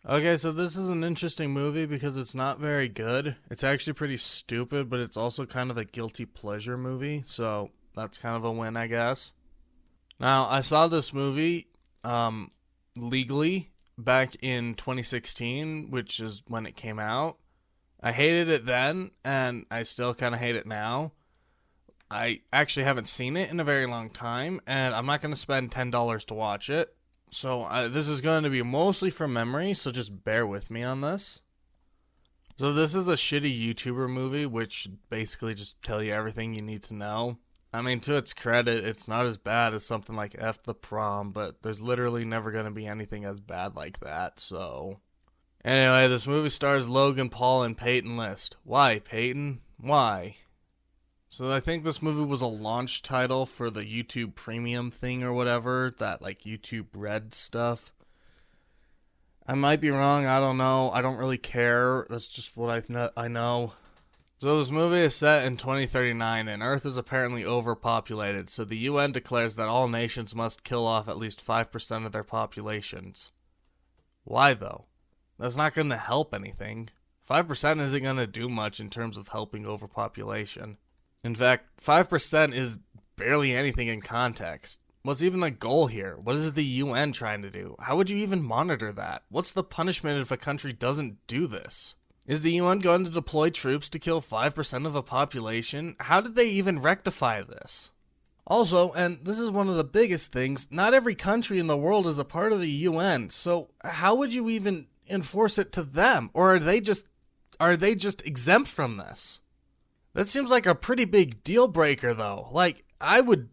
Okay, so this is an interesting movie because it's not very good. It's actually pretty stupid, but it's also kind of a guilty pleasure movie, so that's kind of a win, I guess. Now, I saw this movie legally back in 2016, which is when it came out. I hated it then, and I still kind of hate it now. I actually haven't seen it in a very long time, and I'm not going to spend $10 to watch it. So this is going to be mostly from memory, so just bear with me on this. So this is a shitty YouTuber movie, which basically just tell you everything you need to know. I mean, to its credit, it's not as bad as something like F the Prom, but there's literally never going to be anything as bad like that, so... Anyway, this movie stars Logan Paul and Peyton List. Why, Peyton? Why? So I think this movie was a launch title for the YouTube Premium thing or whatever, that like YouTube Red stuff. I might be wrong, I don't know. I don't really care. That's just what I know. So this movie is set in 2039 and Earth is apparently overpopulated, so the UN declares that all nations must kill off at least 5% of their populations. Why though? That's not going to help anything. 5% isn't going to do much in terms of helping overpopulation. In fact, 5% is barely anything in context. What's even the goal here? What is the UN trying to do? How would you even monitor that? What's the punishment if a country doesn't do this? Is the UN going to deploy troops to kill 5% of a population? How did they even rectify this? Also, and this is one of the biggest things, not every country in the world is a part of the UN, so how would you even enforce it to them? Or are they just exempt from this? That seems like a pretty big deal breaker, though. Like, I'm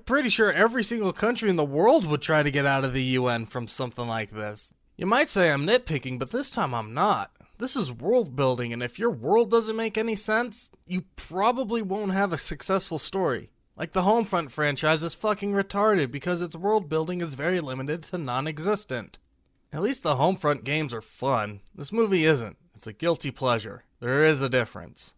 pretty sure every single country in the world would try to get out of the UN from something like this. You might say I'm nitpicking, but this time I'm not. This is world building, and if your world doesn't make any sense, you probably won't have a successful story. Like the Homefront franchise is fucking retarded because its world building is very limited to non-existent. At least the Homefront games are fun. This movie isn't. It's a guilty pleasure. There is a difference.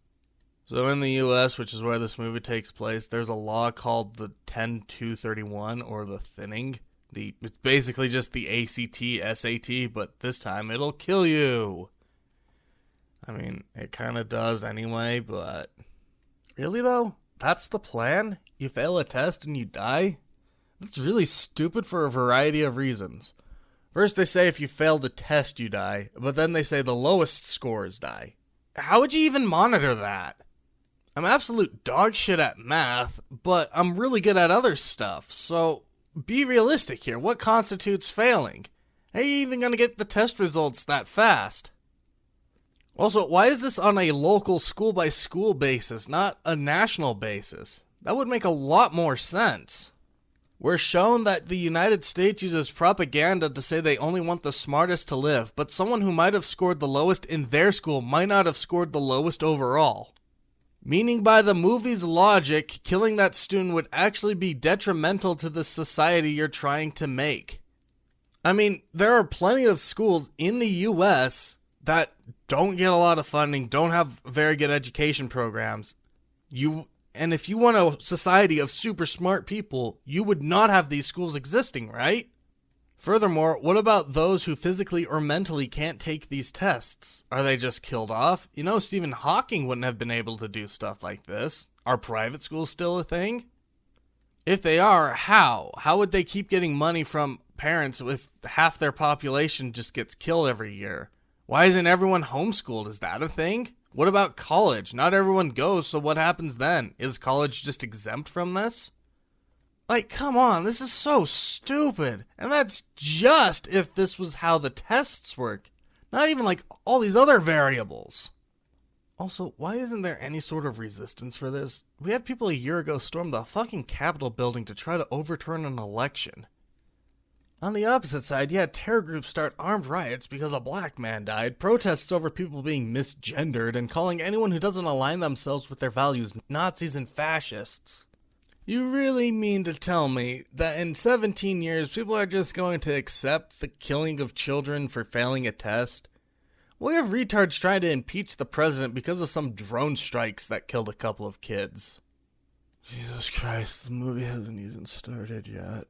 So in the US, which is where this movie takes place, there's a law called the 10231, or the thinning. It's basically just the ACT, SAT, but this time it'll kill you. I mean, it kind of does anyway, but... Really though? That's the plan? You fail a test and you die? That's really stupid for a variety of reasons. First they say if you fail the test you die, but then they say the lowest scores die. How would you even monitor that? I'm absolute dog shit at math, but I'm really good at other stuff, so be realistic here. What constitutes failing? How are you even going to get the test results that fast? Also, why is this on a local school-by-school basis, not a national basis? That would make a lot more sense. We're shown that the United States uses propaganda to say they only want the smartest to live, but someone who might have scored the lowest in their school might not have scored the lowest overall. Meaning by the movie's logic, killing that student would actually be detrimental to the society you're trying to make. I mean, there are plenty of schools in the US that don't get a lot of funding, don't have very good education programs. And if you want a society of super smart people, you would not have these schools existing, right? Furthermore, what about those who physically or mentally can't take these tests? Are they just killed off? You know, Stephen Hawking wouldn't have been able to do stuff like this. Are private schools still a thing? If they are, how? How would they keep getting money from parents if half their population just gets killed every year? Why isn't everyone homeschooled? Is that a thing? What about college? Not everyone goes, so what happens then? Is college just exempt from this? Like, come on, this is so stupid. And that's just if this was how the tests work. Not even like all these other variables. Also, why isn't there any sort of resistance for this? We had people a year ago storm the fucking Capitol building to try to overturn an election. On the opposite side, you had terror groups start armed riots because a black man died, protests over people being misgendered, and calling anyone who doesn't align themselves with their values Nazis and fascists. You really mean to tell me that in 17 years, people are just going to accept the killing of children for failing a test? We have retards trying to impeach the president because of some drone strikes that killed a couple of kids. Jesus Christ, the movie hasn't even started yet.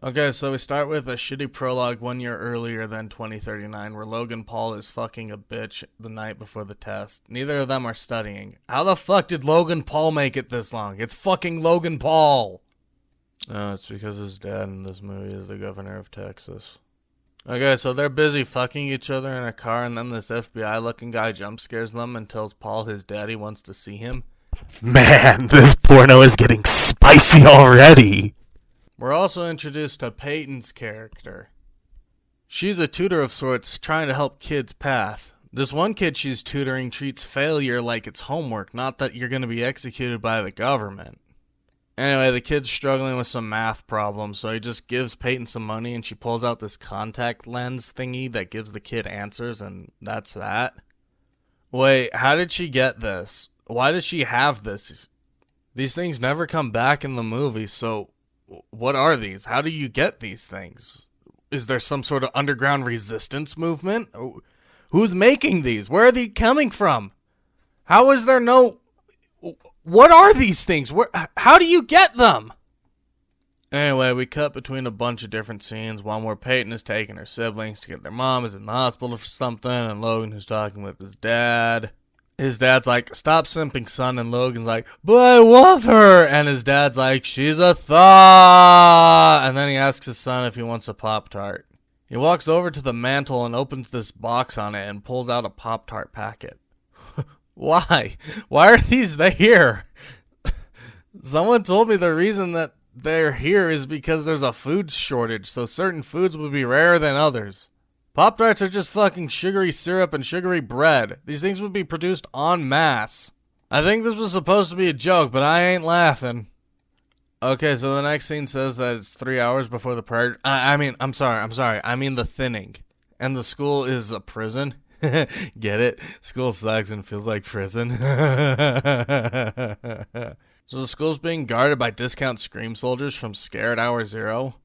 Okay, so we start with a shitty prologue 1 year earlier than 2039, where Logan Paul is fucking a bitch the night before the test. Neither of them are studying. How the fuck did Logan Paul make it this long? It's fucking Logan Paul! No, it's because his dad in this movie is the governor of Texas. Okay, so they're busy fucking each other in a car, and then this FBI-looking guy jump scares them and tells Paul his daddy wants to see him. Man, this porno is getting spicy already! We're also introduced to Peyton's character. She's a tutor of sorts trying to help kids pass. This one kid she's tutoring treats failure like it's homework, not that you're going to be executed by the government. Anyway, the kid's struggling with some math problems, so he just gives Peyton some money and she pulls out this contact lens thingy that gives the kid answers, and that's that. Wait, how did she get this? Why does she have this? These things never come back in the movie, so what are these? How do you get these things? Is there some sort of underground resistance movement? Who's making these? Where are they coming from? How is there no... What are these things? How do you get them? Anyway, we cut between a bunch of different scenes. One where Peyton is taking her siblings to get their mom is in the hospital for something, and Logan is talking with his dad. His dad's like, stop simping, son, and Logan's like, but I love her, and his dad's like, she's a thaw, and then he asks his son if he wants a Pop-Tart. He walks over to the mantle and opens this box on it and pulls out a Pop-Tart packet. Why? Why are these here? Someone told me the reason that they're here is because there's a food shortage, so certain foods would be rarer than others. Pop-Tarts are just fucking sugary syrup and sugary bread. These things would be produced en masse. I think this was supposed to be a joke, but I ain't laughing. Okay, so the next scene says that it's 3 hours before the prayer. I'm sorry. I mean the thinning. And the school is a prison. Get it? School sucks and feels like prison. So the school's being guarded by discount Scream soldiers from Scare at Hour Zero.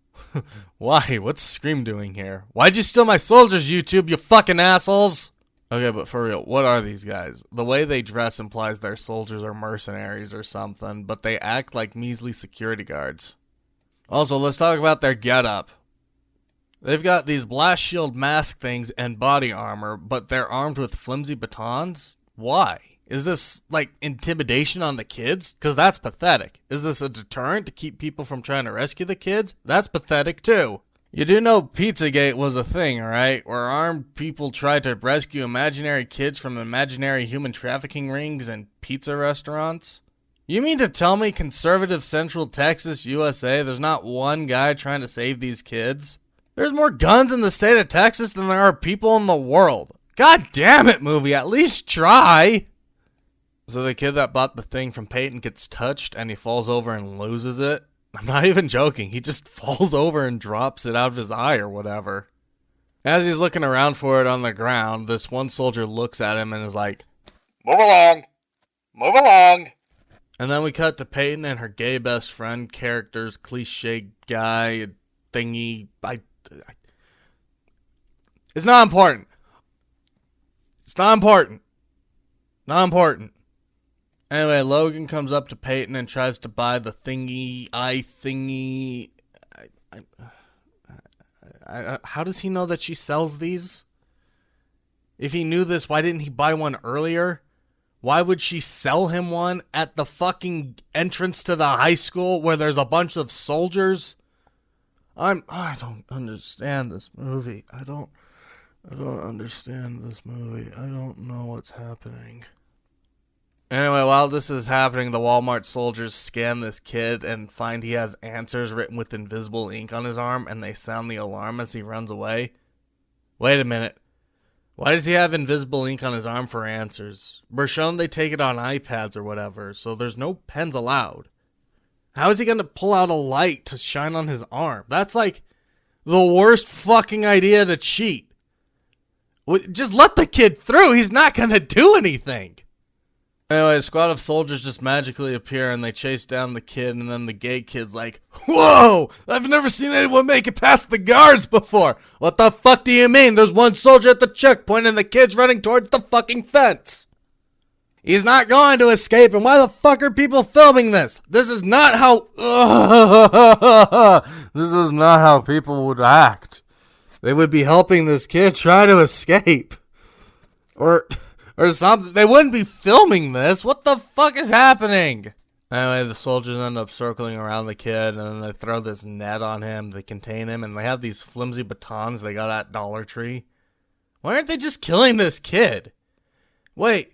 Why? What's Scream doing here? Why'd you steal my soldiers, YouTube, you fucking assholes? Okay, but for real, what are these guys? The way they dress implies they're soldiers or mercenaries or something, but they act like measly security guards. Also, let's talk about their getup. They've got these blast shield mask things and body armor, but they're armed with flimsy batons? Why? Is this, like, intimidation on the kids? Because that's pathetic. Is this a deterrent to keep people from trying to rescue the kids? That's pathetic, too. You do know Pizzagate was a thing, right? Where armed people tried to rescue imaginary kids from imaginary human trafficking rings and pizza restaurants? You mean to tell me conservative Central Texas, USA, there's not one guy trying to save these kids? There's more guns in the state of Texas than there are people in the world. God damn it, movie, at least try! So the kid that bought the thing from Peyton gets touched and he falls over and loses it. I'm not even joking. He just falls over and drops it out of his eye or whatever. As he's looking around for it on the ground, this one soldier looks at him and is like, "Move along. Move along." And then we cut to Peyton and her gay best friend character's cliche guy thingy. It's not important. It's not important. Not important. Anyway, Logan comes up to Peyton and tries to buy the thingy. How does he know that she sells these? If he knew this, why didn't he buy one earlier? Why would she sell him one at the fucking entrance to the high school where there's a bunch of soldiers? I don't understand this movie. I don't understand this movie. I don't know what's happening. Anyway, while this is happening, the Walmart soldiers scan this kid and find he has answers written with invisible ink on his arm, and they sound the alarm as he runs away. Wait a minute. Why does he have invisible ink on his arm for answers? We're shown they take it on iPads or whatever, so there's no pens allowed. How is he going to pull out a light to shine on his arm? That's like the worst fucking idea to cheat. Just let the kid through. He's not going to do anything. Anyway, a squad of soldiers just magically appear and they chase down the kid, and then the gay kid's like, "Whoa! I've never seen anyone make it past the guards before! What the fuck do you mean? There's one soldier at the checkpoint and the kid's running towards the fucking fence!" He's not going to escape, and why the fuck are people filming this? This is not how... This is not how people would act. They would be helping this kid try to escape. Or something. They wouldn't be filming this. What the fuck is happening? Anyway, the soldiers end up circling around the kid, and then they throw this net on him. They contain him, and they have these flimsy batons they got at Dollar Tree. Why aren't they just killing this kid? Wait.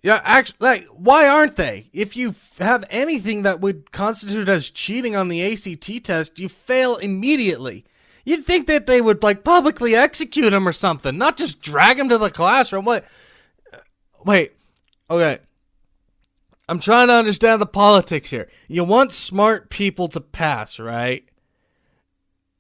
Yeah, actually, like, why aren't they? If you have anything that would constitute as cheating on the ACT test, you fail immediately. You'd think that they would, like, publicly execute him or something, not just drag him to the classroom. What? Wait. Okay. I'm trying to understand the politics here. You want smart people to pass, right?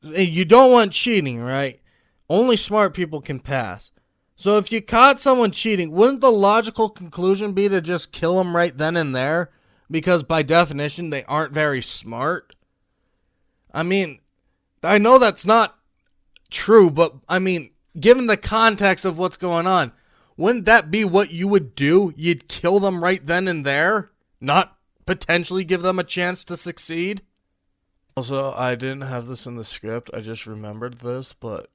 You don't want cheating, right? Only smart people can pass. So if you caught someone cheating, wouldn't the logical conclusion be to just kill them right then and there? Because by definition, they aren't very smart. I mean, I know that's not true, but I mean, given the context of what's going on, wouldn't that be what you would do? You'd kill them right then and there, not potentially give them a chance to succeed? Also, I didn't have this in the script. I just remembered this, but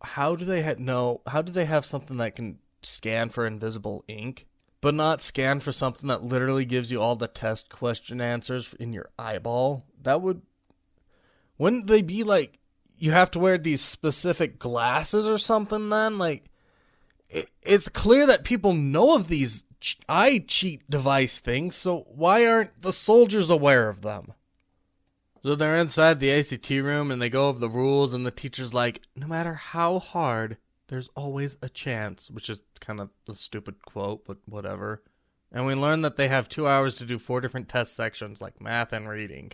how do they have something that can scan for invisible ink, but not scan for something that literally gives you all the test question answers in your eyeball? Wouldn't they be like, you have to wear these specific glasses or something then? Like, it's clear that people know of these eye cheat device things, so why aren't the soldiers aware of them? So they're inside the ACT room and they go over the rules, and the teacher's like, no matter how hard, there's always a chance, which is kind of a stupid quote, but whatever. And we learn that they have 2 hours to do 4 different test sections, like math and reading.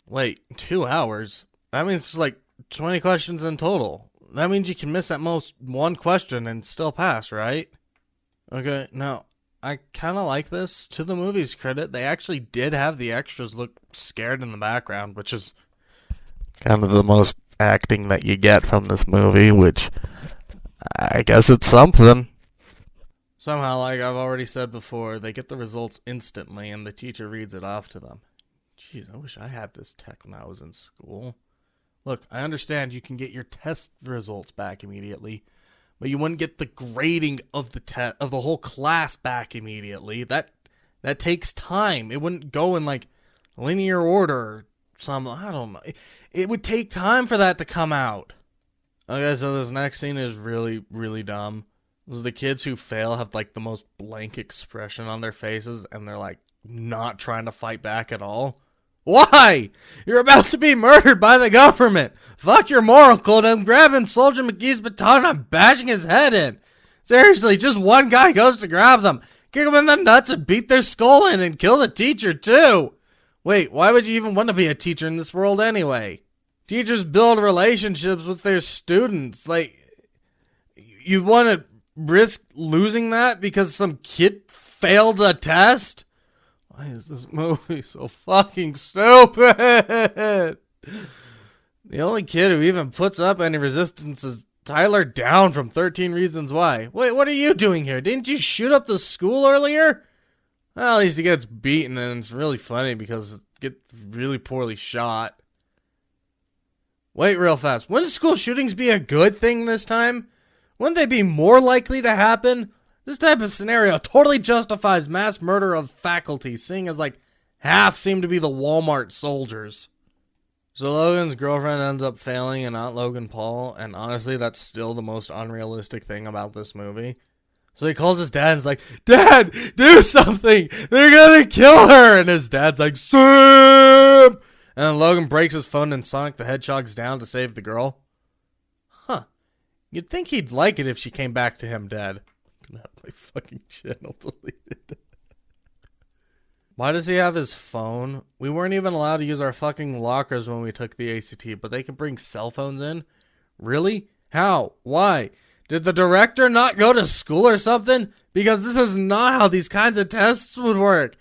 Wait, 2 hours? That means it's like 20 questions in total. That means you can miss at most 1 question and still pass, right? Okay, now, I kind of like this. To the movie's credit, they actually did have the extras look scared in the background, which is Kind of the most acting that you get from this movie, which I guess it's something. somehow, like I've already said before, they get the results instantly and the teacher reads it off to them. Jeez, I wish I had this tech when I was in school. Look, I understand you can get your test results back immediately, but you wouldn't get the grading of the whole class back immediately. That takes time. It wouldn't go in like linear order or some, I don't know. It would take time for that to come out. Okay, so this next scene is really, really dumb. The kids who fail have like the most blank expression on their faces, and they're like not trying to fight back at all. Why? You're about to be murdered by the government. Fuck your moral code. I'm grabbing Soldier McGee's baton and I'm bashing his head in. Seriously, just one guy goes to grab them, kick them in the nuts and beat their skull in and kill the teacher too. Wait, why would you even want to be a teacher in this world anyway? Teachers build relationships with their students. Like, you want to risk losing that because some kid failed a test? Why is this movie so fucking stupid? The only kid who even puts up any resistance is Tyler Down from 13 Reasons Why. Wait, what are you doing here? Didn't you shoot up the school earlier? Well, at least he gets beaten, and it's really funny because it gets really poorly shot. Wait real fast. Wouldn't school shootings be a good thing this time? Wouldn't they be more likely to happen? This type of scenario totally justifies mass murder of faculty, seeing as like half seem to be the Walmart soldiers. So Logan's girlfriend ends up failing and not Logan Paul, and honestly that's still the most unrealistic thing about this movie. So he calls his dad and is like, Dad, do something! They're gonna kill her! And his dad's like, Sam! And then Logan breaks his phone and Sonic the Hedgehog's down to save the girl. Huh. You'd think he'd like it if she came back to him dead. I'm gonna have my fucking channel deleted. Why does he have his phone? We weren't even allowed to use our fucking lockers when we took the ACT, but they can bring cell phones in? Really? How? Why? Did the director not go to school or something? Because this is not how these kinds of tests would work.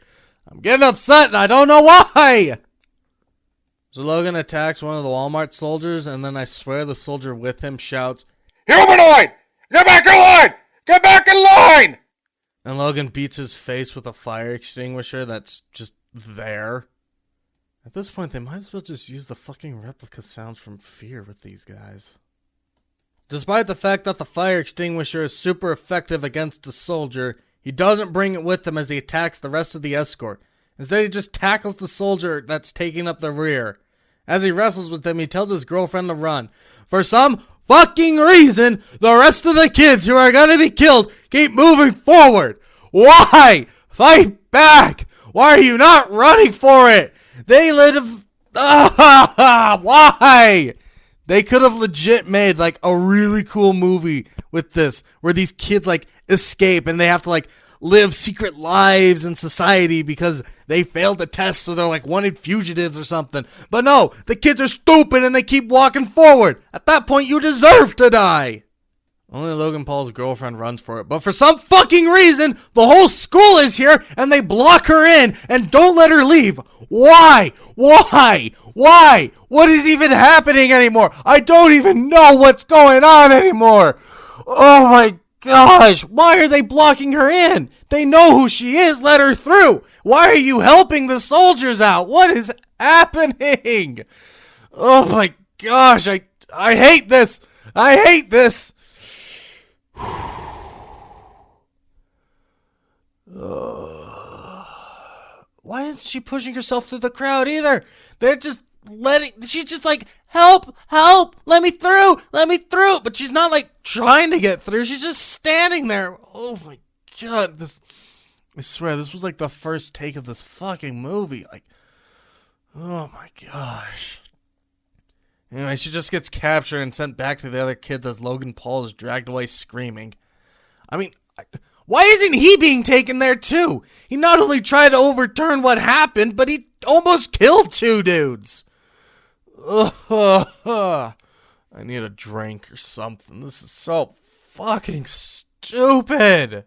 I'm getting upset and I don't know why! So Logan attacks one of the Walmart soldiers, and then I swear the soldier with him shouts, Humanoid! Get back in line! Get back in line! And Logan beats his face with a fire extinguisher that's just there. At this point, they might as well just use the fucking replica sounds from Fear with these guys. Despite the fact that the fire extinguisher is super effective against the soldier, he doesn't bring it with him as he attacks the rest of the escort. Instead, he just tackles the soldier that's taking up the rear. As he wrestles with him, he tells his girlfriend to run. For some fucking reason, the rest of the kids who are gonna be killed keep moving forward. Why? Fight back! Why are you not running for it? They live. Why? They could have legit made like a really cool movie with this, where these kids like escape and they have to like live secret lives in society because they failed the test, so they're like wanted fugitives or something. But no, the kids are stupid and they keep walking forward. At that point, you deserve to die. Only Logan Paul's girlfriend runs for it, but for some fucking reason, the whole school is here and they block her in and don't let her leave. Why? Why? Why? What is even happening anymore? I don't even know what's going on anymore. Oh my gosh, why are they blocking her in? They know who she is, let her through. Why are you helping the soldiers out? What is happening? Oh my gosh, I hate this. I hate this. Why isn't she pushing herself through the crowd either? They're just she's just like, help, let me through. But she's not like trying to get through. She's just standing there. Oh my god, I swear, this was like the first take of this fucking movie. Like, oh my gosh. Anyway, she just gets captured and sent back to the other kids as Logan Paul is dragged away screaming. I mean, why isn't he being taken there too? He not only tried to overturn what happened, but he almost killed two dudes. I need a drink or something. This is so fucking stupid.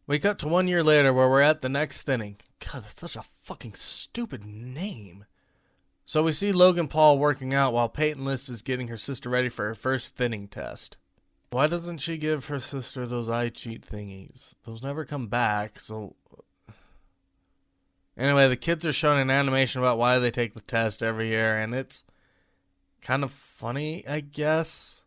We cut to 1 year later where we're at the next thinning. God, that's such a fucking stupid name. So we see Logan Paul working out while Peyton List is getting her sister ready for her first thinning test. Why doesn't she give her sister those eye cheat thingies? Those never come back, so... Anyway, the kids are shown an animation about why they take the test every year, and it's kind of funny, I guess.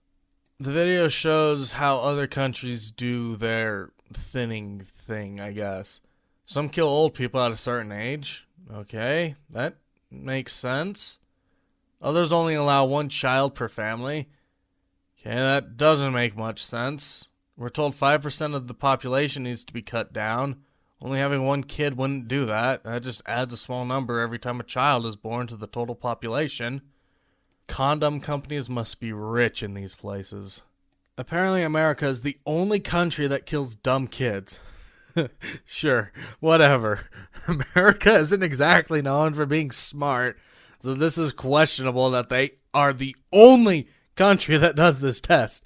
The video shows how other countries do their thinning thing, I guess. Some kill old people at a certain age. Okay, that makes sense. Others only allow one child per family. Okay, that doesn't make much sense. We're told 5% of the population needs to be cut down. Only having one kid wouldn't do that. That just adds a small number every time a child is born to the total population. Condom companies must be rich in these places. Apparently America is the only country that kills dumb kids. Sure, whatever. America isn't exactly known for being smart, so this is questionable that they are the only country that does this test.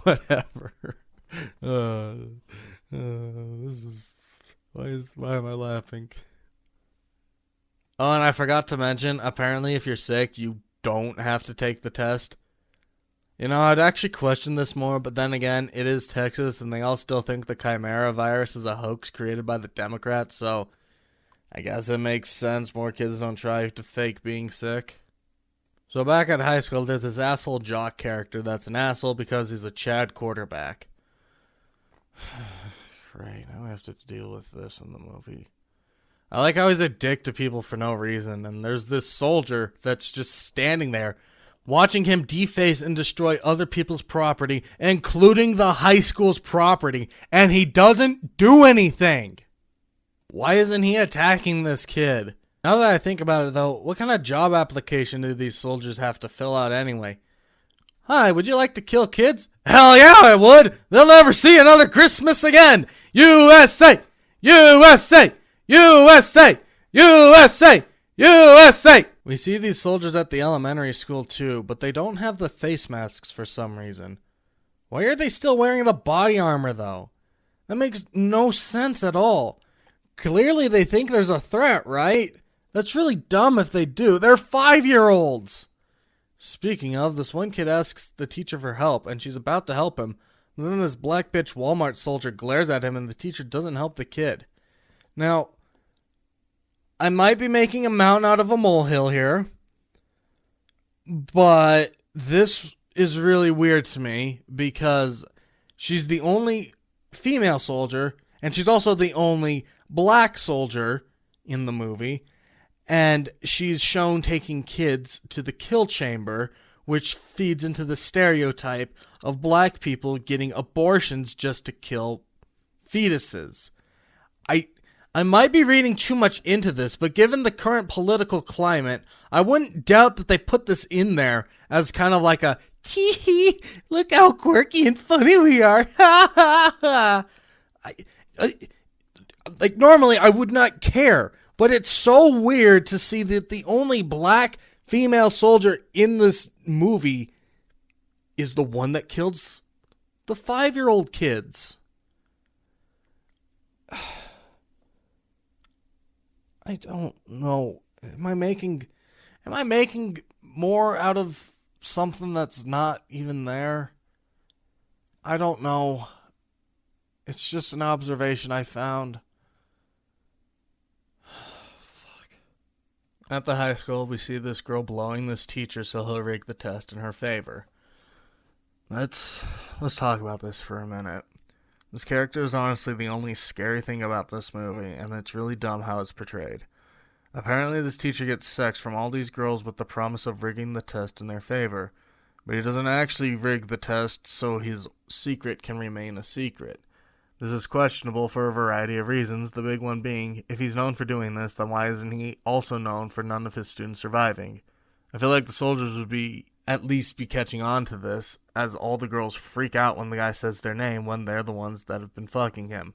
Whatever. This is why am I laughing? Oh, and I forgot to mention, apparently if you're sick, you don't have to take the test. You know, I'd actually question this more, but then again, it is Texas, and they all still think the Chimera virus is a hoax created by the Democrats, so I guess it makes sense more kids don't try to fake being sick. So back at high school, there's this asshole jock character that's an asshole because he's a Chad quarterback. Great, now I have to deal with this in the movie. I like how he's a dick to people for no reason, and there's this soldier that's just standing there watching him deface and destroy other people's property, including the high school's property, and he doesn't do anything. Why isn't he attacking this kid? Now that I think about it, though, what kind of job application do these soldiers have to fill out anyway? Hi, would you like to kill kids? Hell yeah, I would! They'll never see another Christmas again! USA! USA! USA! USA! USA! We see these soldiers at the elementary school too, but they don't have the face masks for some reason. Why are they still wearing the body armor though? That makes no sense at all. Clearly they think there's a threat, right? That's really dumb if they do. They're 5-year-olds! Speaking of, this one kid asks the teacher for help, and she's about to help him, And then this black bitch Walmart soldier glares at him and the teacher doesn't help the kid. Now, I might be making a mountain out of a molehill here, but this is really weird to me because she's the only female soldier and she's also the only black soldier in the movie, and she's shown taking kids to the kill chamber, which feeds into the stereotype of black people getting abortions just to kill fetuses. I might be reading too much into this, but given the current political climate, I wouldn't doubt that they put this in there as kind of like a, tee-hee, look how quirky and funny we are, ha ha ha. Like, normally I would not care, but it's so weird to see that the only black female soldier in this movie is the one that kills the 5-year-old kids. I don't know. Am I making more out of something that's not even there? I don't know. It's just an observation I found. Fuck. At the high school, we see this girl blowing this teacher so he'll rig the test in her favor. Let's talk about this for a minute. This character is honestly the only scary thing about this movie, and it's really dumb how it's portrayed. Apparently, this teacher gets sex from all these girls with the promise of rigging the test in their favor, but he doesn't actually rig the test so his secret can remain a secret. This is questionable for a variety of reasons, the big one being, if he's known for doing this, then why isn't he also known for none of his students surviving? I feel like the soldiers would at least be catching on to this, as all the girls freak out when the guy says their name when they're the ones that have been fucking him.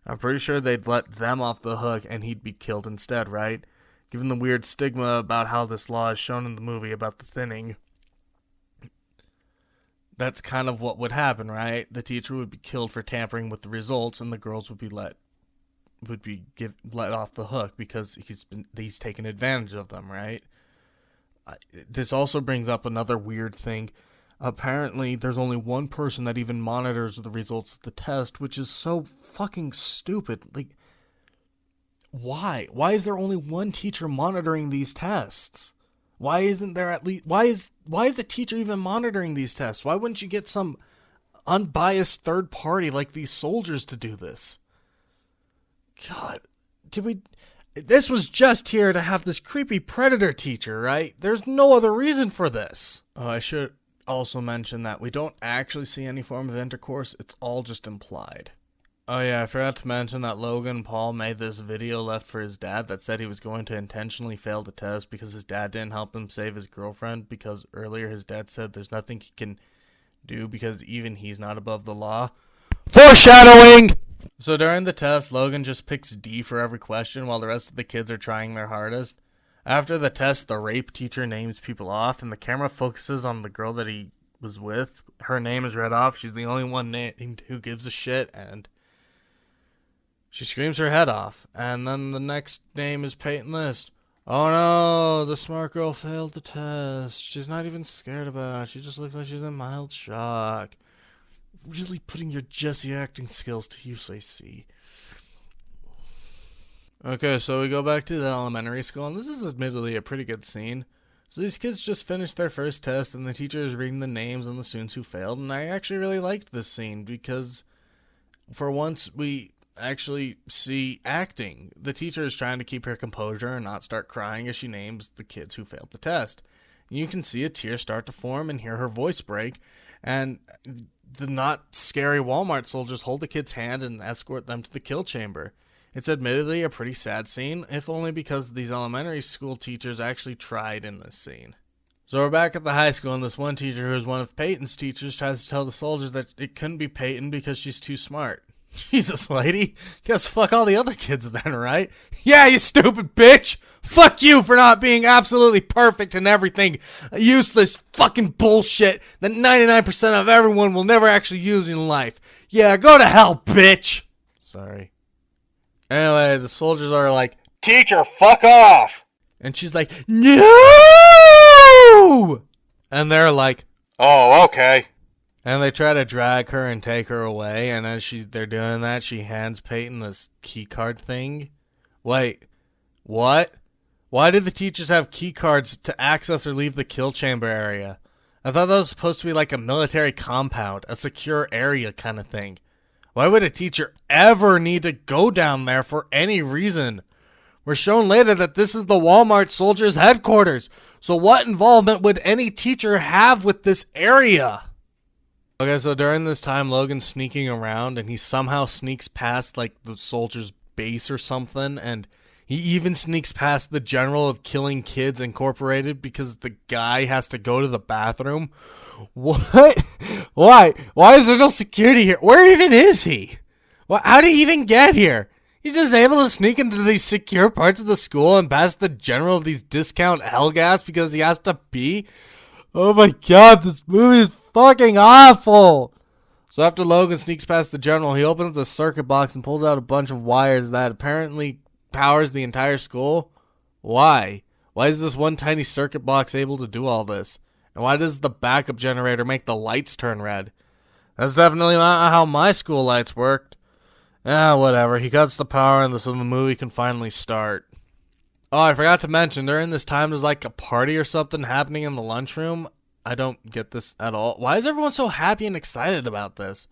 I'm pretty sure they'd let them off the hook and he'd be killed instead, right? Given the weird stigma about how this law is shown in the movie about the thinning, that's kind of what would happen, right? The teacher would be killed for tampering with the results, and the girls would be let off the hook because he's taken advantage of them, right? This also brings up another weird thing. Apparently, there's only one person that even monitors the results of the test, which is so fucking stupid. Like, why? Why is there only one teacher monitoring these tests? Why isn't there at least... Why is the teacher even monitoring these tests? Why wouldn't you get some unbiased third party like these soldiers to do this? God, this was just here to have this creepy predator teacher, right? There's no other reason for this. Oh, I should also mention that we don't actually see any form of intercourse. It's all just implied. Oh yeah, I forgot to mention that Logan Paul made this video left for his dad that said he was going to intentionally fail the test because his dad didn't help him save his girlfriend, because earlier his dad said there's nothing he can do because even he's not above the law. Foreshadowing! So during the test, Logan just picks D for every question while the rest of the kids are trying their hardest. After the test, the rape teacher names people off, and the camera focuses on the girl that he was with. Her name is read off. She's the only one named who gives a shit, and she screams her head off. And then the next name is Peyton List. Oh no, the smart girl failed the test. She's not even scared about it. She just looks like she's in mild shock. Really putting your Jesse acting skills to use, I see. Okay, so we go back to the elementary school, and this is admittedly a pretty good scene. So these kids just finished their first test, and the teacher is reading the names of the students who failed, and I actually really liked this scene because for once we actually see acting. The teacher is trying to keep her composure and not start crying as she names the kids who failed the test. You can see a tear start to form and hear her voice break, and the not scary Walmart soldiers hold the kid's hand and escort them to the kill chamber. It's admittedly a pretty sad scene, if only because these elementary school teachers actually tried in this scene. So we're back at the high school, and this one teacher, who is one of Peyton's teachers, tries to tell the soldiers that it couldn't be Peyton because she's too smart. Jesus, lady. Guess fuck all the other kids then, right? Yeah, you stupid bitch! Fuck you for not being absolutely perfect and everything. Useless fucking bullshit that 99% of everyone will never actually use in life. Yeah, go to hell, bitch! Sorry. Anyway, the soldiers are like, "Teacher, fuck off!" And she's like, "No!" And they're like, "Oh, okay." And they try to drag her and take her away, and as they're doing that, she hands Peyton this key card thing. Wait, what? Why did the teachers have key cards to access or leave the kill chamber area? I thought that was supposed to be like a military compound, a secure area kind of thing. Why would a teacher ever need to go down there for any reason? We're shown later that this is the Walmart soldiers' headquarters, so what involvement would any teacher have with this area? Okay, so during this time, Logan's sneaking around, and he somehow sneaks past, like, the soldiers' base or something, and he even sneaks past the General of Killing Kids Incorporated because the guy has to go to the bathroom. What? Why? Why is there no security here? Where even is he? How did he even get here? He's just able to sneak into these secure parts of the school and past the General of these discount hellgas because he has to pee? Oh my god, this movie is fucking awful! So after Logan sneaks past the General, he opens the circuit box and pulls out a bunch of wires that apparently powers the entire school. Why? Why is this one tiny circuit box able to do all this? And why does the backup generator make the lights turn red? That's definitely not how my school lights worked. Whatever. He cuts the power and so the movie can finally start. Oh, I forgot to mention, during this time there's like a party or something happening in the lunchroom. I don't get this at all. Why is everyone so happy and excited about this?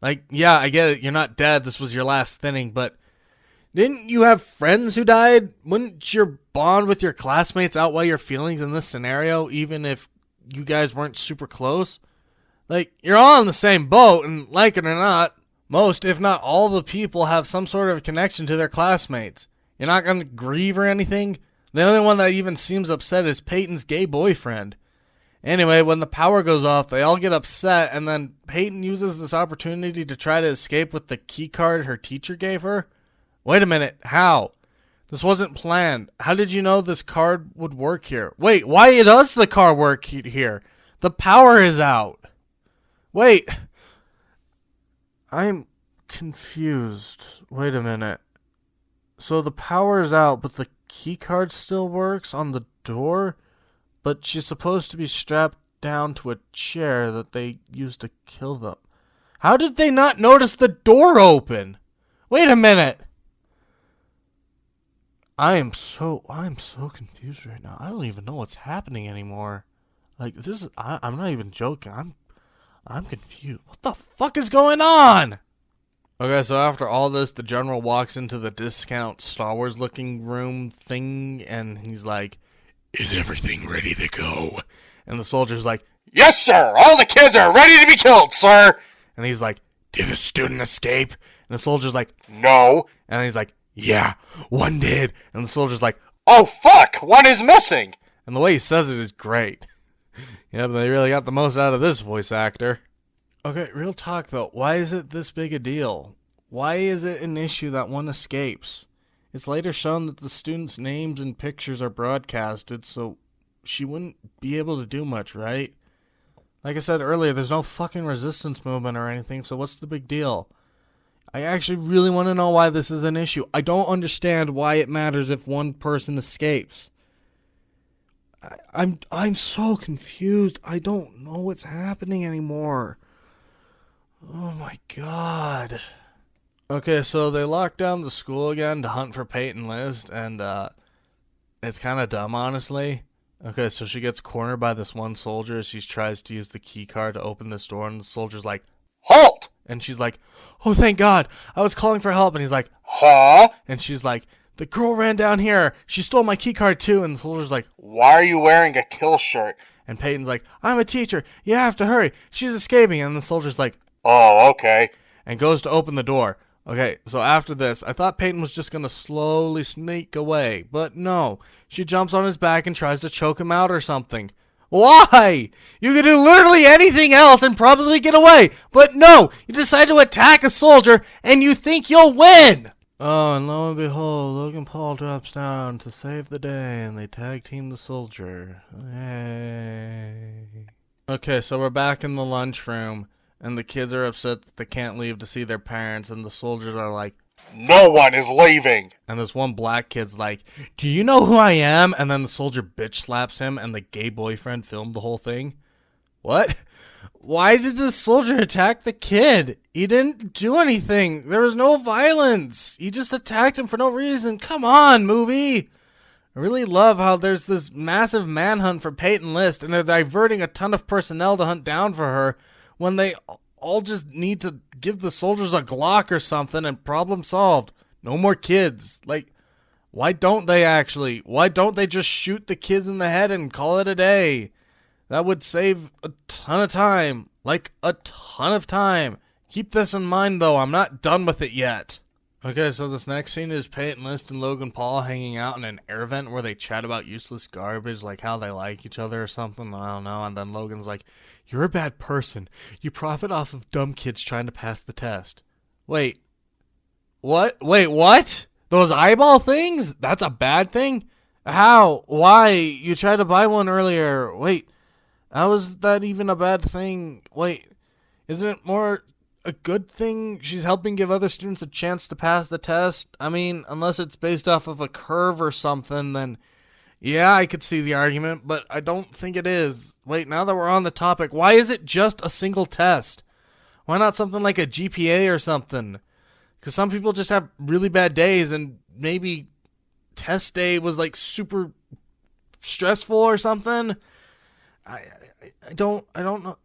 Like, yeah, I get it. You're not dead. This was your last thinning, but didn't you have friends who died? Wouldn't your bond with your classmates outweigh your feelings in this scenario, even if you guys weren't super close? Like, you're all in the same boat, and like it or not, most, if not all the people have some sort of connection to their classmates. You're not going to grieve or anything? The only one that even seems upset is Peyton's gay boyfriend. Anyway, when the power goes off, they all get upset, and then Peyton uses this opportunity to try to escape with the key card her teacher gave her. Wait a minute, how? This wasn't planned. How did you know this card would work here? Wait, why does the card work here? The power is out. Wait. I'm confused. Wait a minute. So the power is out, but the key card still works on the door? But she's supposed to be strapped down to a chair that they used to kill them. How did they not notice the door open? Wait a minute. I'm so confused right now. I don't even know what's happening anymore. Like, this is, I'm not even joking. I'm confused. What the fuck is going on? Okay, so after all this, the General walks into the discount Star Wars looking room thing, and he's like, "Is everything ready to go?" And the soldier's like, "Yes, sir! All the kids are ready to be killed, sir!" And he's like, "Did a student escape?" And the soldier's like, "No." And he's like, "Yeah, one did." And the soldier's like, "Oh, fuck! One is missing!" And the way he says it is great. Yeah, but they really got the most out of this voice actor. Okay, real talk though. Why is it this big a deal? Why is it an issue that one escapes? It's later shown that the students' names and pictures are broadcasted, so she wouldn't be able to do much, right? Like I said earlier, there's no fucking resistance movement or anything, so what's the big deal? I actually really want to know why this is an issue. I don't understand why it matters if one person escapes. I'm so confused. I don't know what's happening anymore. Oh my god. Okay, so they lock down the school again to hunt for Peyton List, and it's kind of dumb, honestly. Okay, so she gets cornered by this one soldier as she tries to use the key card to open this door, and the soldier's like, "Halt!" And she's like, "Oh, thank God, I was calling for help." And he's like, "Huh?" And she's like, "The girl ran down here. She stole my key card too." And the soldier's like, "Why are you wearing a kill shirt?" And Peyton's like, "I'm a teacher. You have to hurry. She's escaping." And the soldier's like, "Oh, okay." And goes to open the door. Okay, so after this, I thought Peyton was just going to slowly sneak away. But no, she jumps on his back and tries to choke him out or something. Why? You can do literally anything else and probably get away. But no, you decide to attack a soldier and you think you'll win. Oh, and lo and behold, Logan Paul drops down to save the day, and they tag team the soldier. Yay. Okay, so we're back in the lunchroom, and the kids are upset that they can't leave to see their parents, and the soldiers are like, "No one is leaving!" And this one black kid's like, "Do you know who I am?" And then the soldier bitch slaps him, and the gay boyfriend filmed the whole thing. What? Why did the soldier attack the kid? He didn't do anything. There was no violence. He just attacked him for no reason. Come on, movie. I really love how there's this massive manhunt for Peyton List, and they're diverting a ton of personnel to hunt down for her when they all just need to give the soldiers a Glock or something and problem solved. No more kids. Like, why don't they actually? Why don't they just shoot the kids in the head and call it a day? That would save a ton of time. Like, a ton of time. Keep this in mind, though. I'm not done with it yet. Okay, so this next scene is Peyton List and Logan Paul hanging out in an air vent where they chat about useless garbage, like how they like each other or something. I don't know. And then Logan's like, "You're a bad person. You profit off of dumb kids trying to pass the test." Wait. What? Wait, what? Those eyeball things? That's a bad thing? How? Why? You tried to buy one earlier. Wait. How is that even a bad thing? Wait, isn't it more a good thing? She's helping give other students a chance to pass the test. I mean, unless it's based off of a curve or something, then yeah, I could see the argument, but I don't think it is. Wait, now that we're on the topic, why is it just a single test? Why not something like a GPA or something? Because some people just have really bad days, and maybe test day was like super stressful or something. I don't know.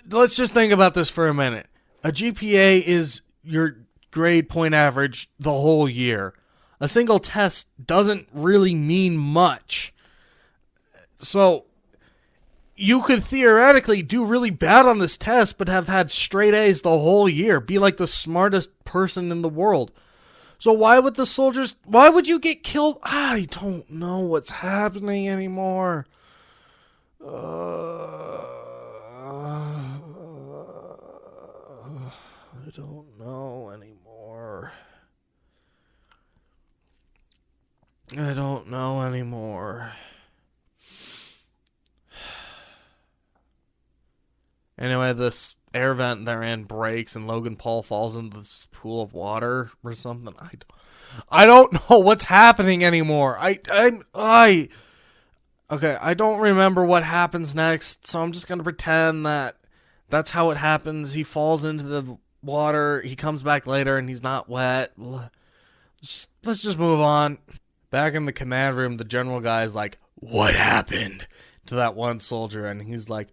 Let's just think about this for a minute. A GPA is your grade point average the whole year. A single test doesn't really mean much. So you could theoretically do really bad on this test, but have had straight A's the whole year. Be like the smartest person in the world. So why would you get killed? I don't know what's happening anymore. I don't know anymore. I don't know anymore. Anyway, this air vent they're in breaks and Logan Paul falls into this pool of water or something. I don't know what's happening anymore. Okay, I don't remember what happens next, so I'm just going to pretend that that's how it happens. He falls into the water, he comes back later, and he's not wet. Let's just move on. Back in the command room, the general guy is like, "What happened?" to that one soldier, and he's like,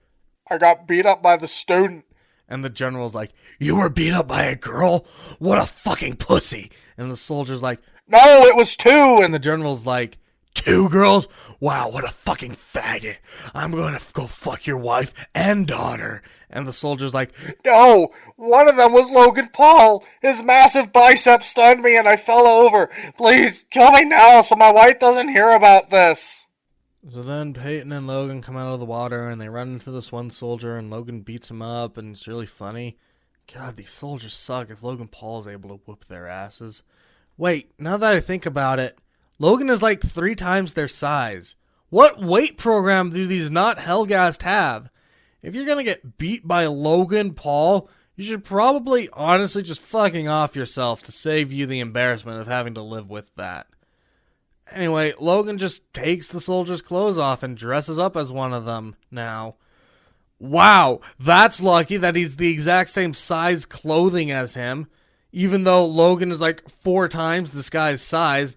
"I got beat up by the student." And the general's like, "You were beat up by a girl? What a fucking pussy." And the soldier's like, "No, it was two." And the general's like, "Two girls? Wow, what a fucking faggot. I'm gonna go fuck your wife and daughter." And the soldier's like, "No, one of them was Logan Paul. His massive biceps stunned me and I fell over. Please, kill me now so my wife doesn't hear about this." So then Peyton and Logan come out of the water and they run into this one soldier and Logan beats him up and it's really funny. God, these soldiers suck if Logan Paul is able to whoop their asses. Wait, now that I think about it, Logan is like 3 times their size. What weight program do these not Hellgast have? If you're gonna get beat by Logan Paul, you should probably honestly just fucking off yourself to save you the embarrassment of having to live with that. Anyway, Logan just takes the soldier's clothes off and dresses up as one of them now. Wow, that's lucky that he's the exact same size clothing as him. Even though Logan is like 4 times this guy's size,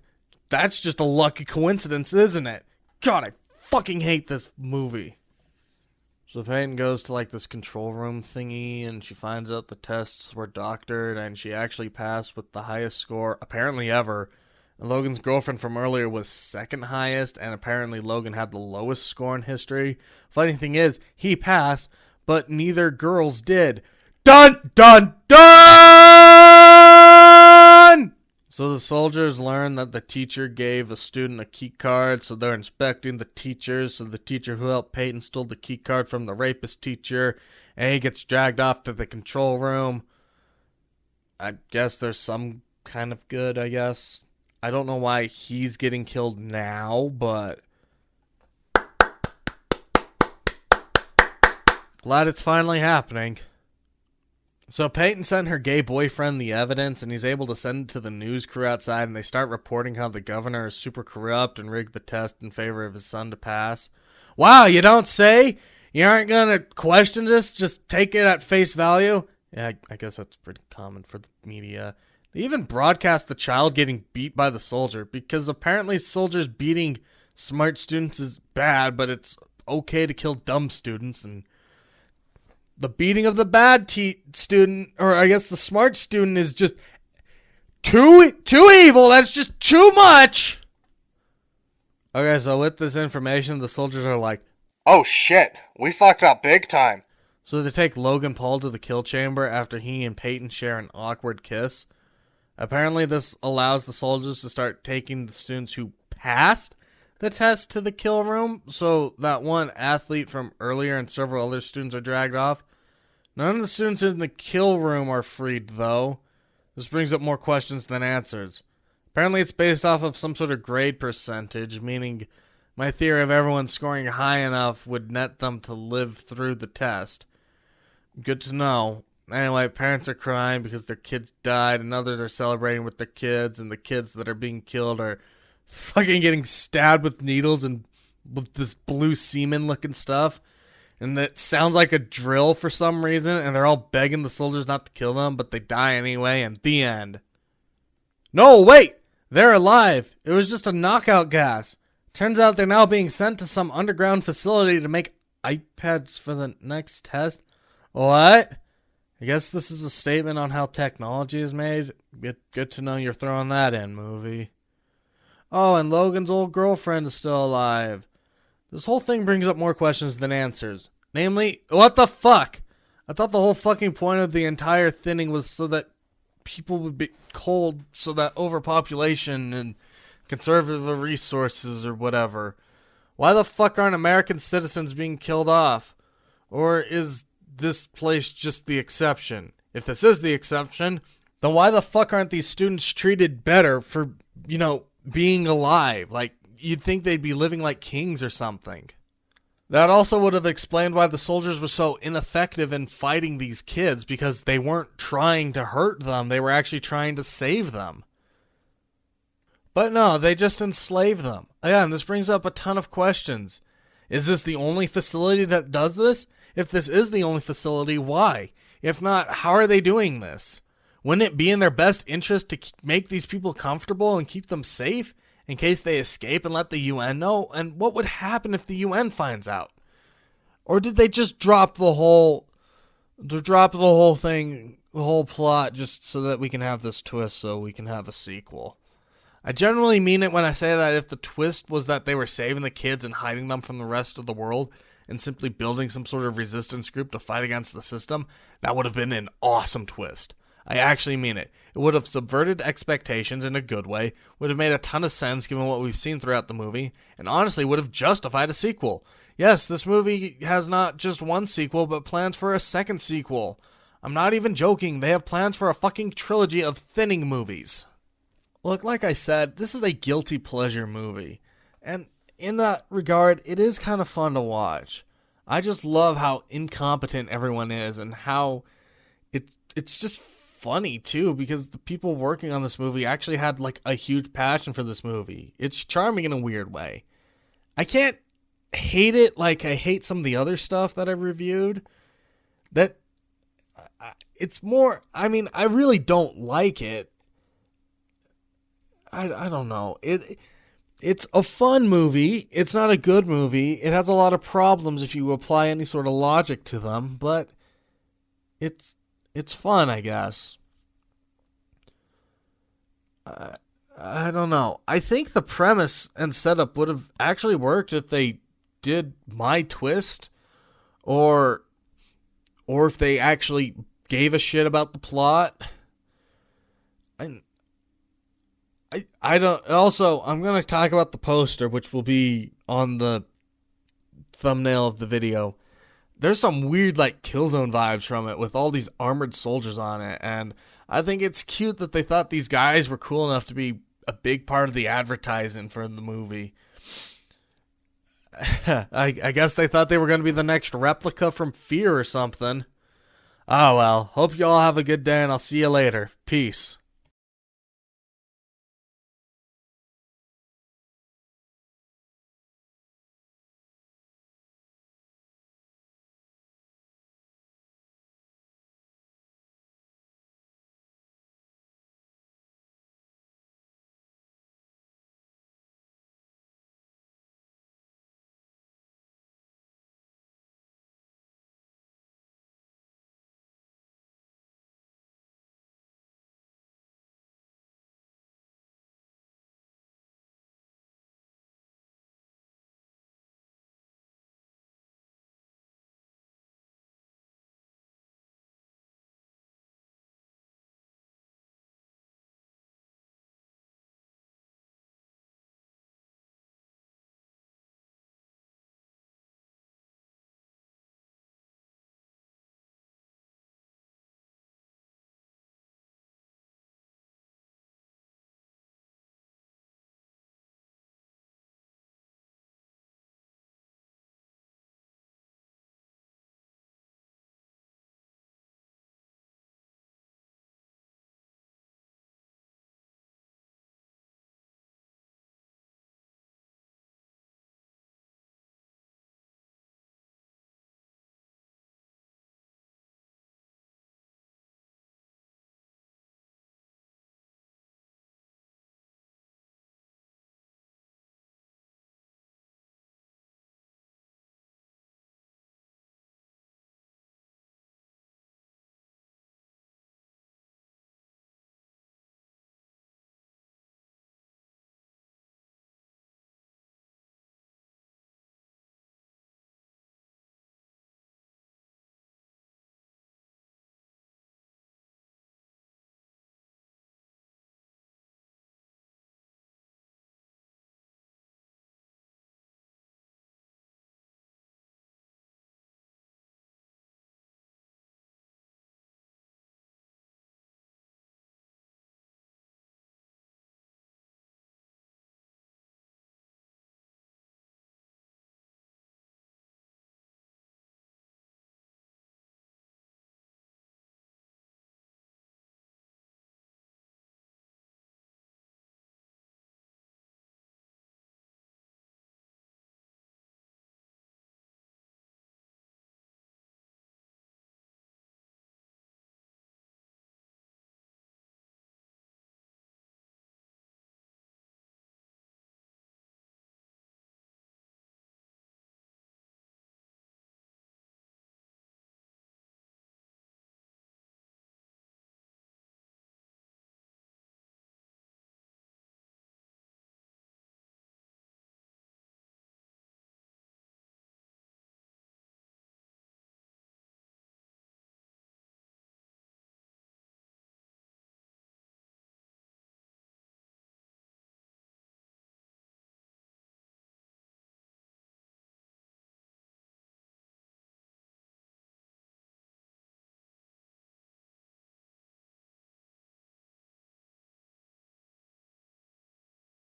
that's just a lucky coincidence, isn't it? God, I fucking hate this movie. So Peyton goes to like this control room thingy and she finds out the tests were doctored and she actually passed with the highest score apparently ever. And Logan's girlfriend from earlier was second highest and apparently Logan had the lowest score in history. Funny thing is, he passed, but neither girls did. Dun, dun, dun! So the soldiers learn that the teacher gave a student a key card, so they're inspecting the teachers. So the teacher who helped Peyton stole the key card from the rapist teacher, and he gets dragged off to the control room. I guess there's some kind of good, I guess. I don't know why he's getting killed now, but glad it's finally happening. So Peyton sent her gay boyfriend the evidence, and he's able to send it to the news crew outside, and they start reporting how the governor is super corrupt and rigged the test in favor of his son to pass. Wow, you don't say? You aren't gonna question this? Just take it at face value? Yeah, I guess that's pretty common for the media. They even broadcast the child getting beat by the soldier, because apparently soldiers beating smart students is bad, but it's okay to kill dumb students, and the beating of the bad student, or I guess the smart student, is just too evil. That's just too much. Okay, so with this information, the soldiers are like, oh shit, we fucked up big time. So they take Logan Paul to the kill chamber after he and Peyton share an awkward kiss. Apparently this allows the soldiers to start taking the students who passed the test to the kill room, so that one athlete from earlier and several other students are dragged off. None of the students in the kill room are freed, though. This brings up more questions than answers. Apparently it's based off of some sort of grade percentage, meaning my theory of everyone scoring high enough would net them to live through the test. Good to know. Anyway, parents are crying because their kids died, and others are celebrating with their kids, and the kids that are being killed are fucking getting stabbed with needles and with this blue semen looking stuff. And it sounds like a drill for some reason, and they're all begging the soldiers not to kill them, but they die anyway, and the end. No, wait! They're alive! It was just a knockout gas. Turns out they're now being sent to some underground facility to make iPads for the next test. What? I guess this is a statement on how technology is made. Good to know you're throwing that in, movie. Oh, and Logan's old girlfriend is still alive. This whole thing brings up more questions than answers. Namely, what the fuck? I thought the whole fucking point of the entire thinning was so that people would be cold, so that overpopulation and conservative resources or whatever. Why the fuck aren't American citizens being killed off? Or is this place just the exception? If this is the exception, then why the fuck aren't these students treated better for, being alive? Like, you'd think they'd be living like kings or something. That also would have explained why the soldiers were so ineffective in fighting these kids, because they weren't trying to hurt them, they were actually trying to save them. But no, they just enslaved them. Again, this brings up a ton of questions. Is this the only facility that does this? If this is the only facility, why? If not, how are they doing this? Wouldn't it be in their best interest to make these people comfortable and keep them safe in case they escape and let the UN know? And what would happen if the UN finds out? Or did they just drop the whole thing, the whole plot, just so that we can have this twist, so we can have a sequel? I generally mean it when I say that if the twist was that they were saving the kids and hiding them from the rest of the world and simply building some sort of resistance group to fight against the system, that would have been an awesome twist. I actually mean it. It would have subverted expectations in a good way, would have made a ton of sense given what we've seen throughout the movie, and honestly would have justified a sequel. Yes, this movie has not just one sequel, but plans for a second sequel. I'm not even joking, they have plans for a fucking trilogy of thinning movies. Look, like I said, this is a guilty pleasure movie, and in that regard, it is kind of fun to watch. I just love how incompetent everyone is, and how it's just funny too, because the people working on this movie actually had like a huge passion for this movie. It's charming in a weird way. I can't hate it like I hate some of the other stuff that I've reviewed. That it's more, I mean, I really don't like it. I don't know. It's a fun movie. It's not a good movie. It has a lot of problems if you apply any sort of logic to them, but it's fun, I guess. I don't know. I think the premise and setup would have actually worked if they did my twist, or if they actually gave a shit about the plot. I don't. Also, I'm going to talk about the poster, which will be on the thumbnail of the video. There's some weird, like, Killzone vibes from it, with all these armored soldiers on it, and I think it's cute that they thought these guys were cool enough to be a big part of the advertising for the movie. I guess they thought they were going to be the next replica from Fear or something. Oh well, hope you all have a good day, and I'll see you later. Peace.